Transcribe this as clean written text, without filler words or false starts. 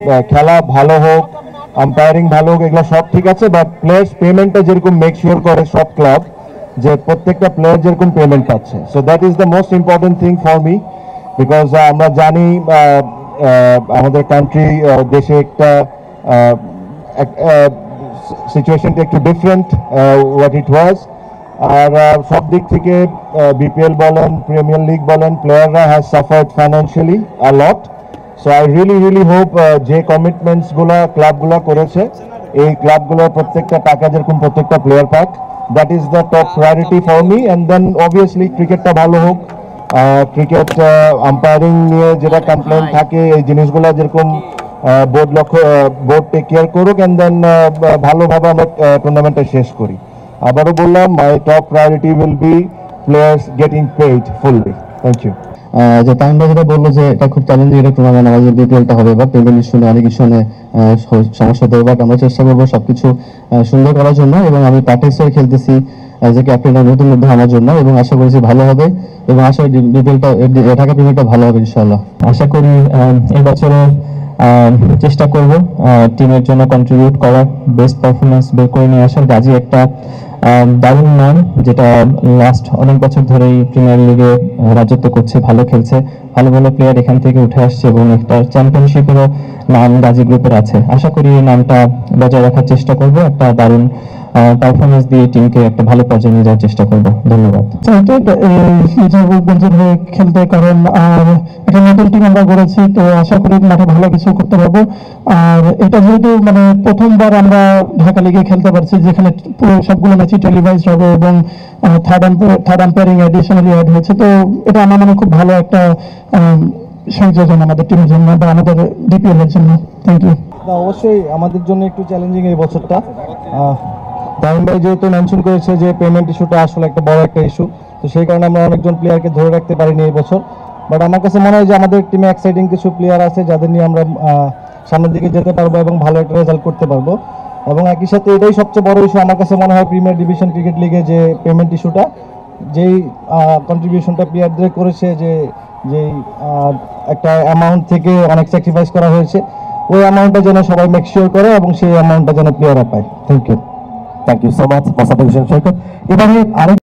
খেলা ভালো হোক, আম্পায়ারিং ভালো হোক, এগুলো সব ঠিক আছে, বাট প্লেয়ার্স পেমেন্টটা যেরকম মেক শিওর করে সব ক্লাব যে প্রত্যেকটা প্লেয়ার যেরকম পেমেন্ট পাচ্ছে। So that is the most important thing for me, because আমরা জানি আমাদের কান্ট্রি দেশে একটা সিচুয়েশনটা একটু ডিফারেন্ট হোয়াট ইট ওয়াজ। আর সব দিক থেকে বিপিএল বলেন, প্রিমিয়ার লিগ বলেন, প্লেয়াররা has suffered financially a lot. So I really hope যে কমিটমেন্টসগুলো ক্লাবগুলো করেছে, এই ক্লাবগুলোর প্রত্যেকটা টাকা যেরকম প্রত্যেকটা প্লেয়ার পাক, that is the top priority for me. And then obviously ক্রিকেটটা ভালো হোক। ক্রিকেট আম্পায়ারিং নিয়ে যেটা কমপ্লেন থাকে, এই জিনিসগুলো যেরকম বোর্ড টেক কেয়ার করুক, অ্যান্ড দেন ভালোভাবে আমরা টুর্নামেন্টটা শেষ করি। আবারও বললাম, my top priority will be players getting paid fully. Thank you. যে তামিম ভাই যেটা বললো যে এটা খুব চ্যালেঞ্জিং একটা টুর্নামেন্ট, আমাদের বিপিএলটা হবে, বাট পেমেন্ট ইস্যু নিয়ে অনেক ইস্যু নিয়ে সমস্যা হতে হবে, বাট আমরা চেষ্টা করবো সবকিছু সুন্দর করার জন্য। এবং আমি প্র্যাকটিসে খেলতেছি যে ক্যাপ্টেন, নতুন মধ্যে আমার জন্য, এবং আশা করছি ভালো হবে, এবং আশা করি বিপিএলটা ঢাকা প্রিমিয়ারটা ভালো হবে ইনশাআল্লাহ। আশা করি এবছরে চেষ্টা করব টিমের জন্য কন্ট্রিবিউট করার, বেস্ট পারফরমেন্স বের করে নিয়ে আসার। গাজী একটা দারুণ নাম, যেটা লাস্ট অনেক বছর ধরেই প্রিমিয়ার লিগে রাজত্ব করছে, ভালো খেলছে, ভালো ভালো প্লেয়ার এখান থেকে উঠে আসছে, এবং একটা চ্যাম্পিয়নশিপেরও নাম গাজী গ্রুপের আছে। আশা করি এই নামটা বজায় রাখার চেষ্টা করব, একটা দারুণ পারফরমেন্স দিয়ে টিমকে একটা ভালো পর্যায়ে নিয়ে যাওয়ার চেষ্টা করব। ধন্যবাদ। খেলতে, কারণ আর একটা নতুন টিম আমরা গড়েছি, তো আশা করি মাঠে ভালো কিছু করতে পারবো। আর এটা যেহেতু মানে প্রথমবার আমরা ঢাকা লিগে খেলতে পারছি, যেখানে পুরো সবগুলো ম্যাচই টেলিভাইজ হবে, এবং থার্ড আম্পায়ারিং অ্যাডিশনালি অ্যাড হয়েছে, তো এটা আমার মনে খুব ভালো একটা সংযোজন আমাদের টিমের জন্য বা আমাদের ডিপিএল এর জন্য। Thank you. অবশ্যই আমাদের জন্য একটু চ্যালেঞ্জিং এই বছরটা। তামিম ভাই যেহেতু মেনশন করেছে যে পেমেন্ট ইস্যুটা আসলে একটা বড় একটা ইস্যু, তো সেই কারণে আমরা অনেকজন প্লেয়ারকে ধরে রাখতে পারিনি এই বছর। বাট আমার কাছে মনে হয় যে আমাদের টিমে এক্সাইটিং কিছু প্লেয়ার আছে, যাদের নিয়ে আমরা সামনের দিকে যেতে পারবো এবং ভালো একটা রেজাল্ট করতে পারবো। এবং একই সাথে এটাই সবচেয়ে বড় ইস্যু আমার কাছে মনে হয় প্রিমিয়ার ডিভিশন ক্রিকেট লিগে, যে পেমেন্ট ইস্যুটা, যেই কন্ট্রিবিউশনটা প্লেয়ারদের করেছে, যেই একটা অ্যামাউন্ট থেকে অনেক স্যাক্রিফাইস করা হয়েছে, ওই অ্যামাউন্টটা যেন সবাই মেক শিওর করে, এবং সেই অ্যামাউন্টটা যেন প্লেয়াররা পায়। Thank you so much Mosaddek Hossain Saikat. এবারে আরেক